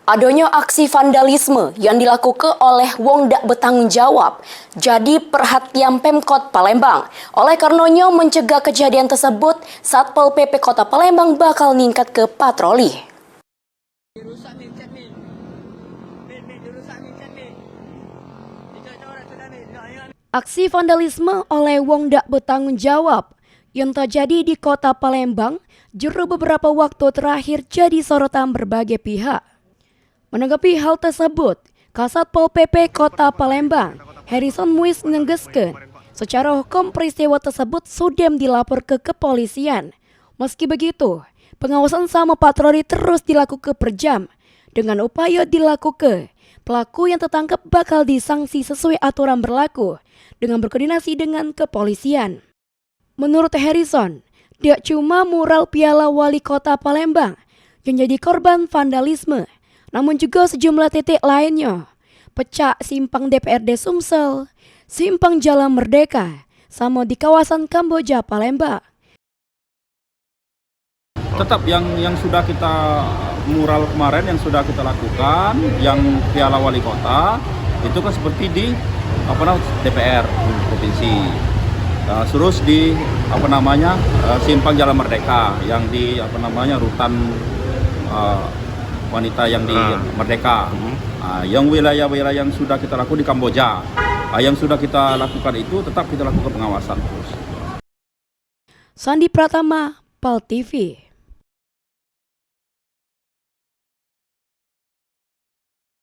Adanya aksi vandalisme yang dilakukan oleh wong dak bertanggung jawab jadi perhatian Pemkot Palembang. Oleh karenanya mencegah kejadian tersebut, Satpol PP Kota Palembang bakal ningkat ke patroli. Aksi vandalisme oleh wong dak bertanggung jawab yang terjadi di Kota Palembang juru beberapa waktu terakhir jadi sorotan berbagai pihak. Menanggapi hal tersebut, Kasat Pol PP Kota Palembang, Harrison Muiz menegaskan, secara hukum peristiwa tersebut sudah dilapor ke kepolisian. Meski begitu, pengawasan sama patroli terus dilakukan per jam. Dengan upaya dilakukan, pelaku yang tertangkap bakal disanksi sesuai aturan berlaku dengan berkoordinasi dengan kepolisian. Menurut Harrison, tidak cuma mural Piala Wali Kota Palembang yang jadi korban vandalisme, namun juga sejumlah titik lainnya, pecah simpang DPRD Sumsel, simpang Jalan Merdeka, sama di kawasan Kamboja Palembang. Tetap yang sudah kita mural kemarin yang sudah kita lakukan, yang Piala Wali Kota itu kan seperti di DPR provinsi. Terus di simpang Jalan Merdeka yang di rutan wanita yang di Merdeka. Yang wilayah-wilayah yang sudah kita lakukan di Kamboja, yang sudah kita lakukan itu tetap kita lakukan pengawasan terus. Sandi Pratama, PAL TV.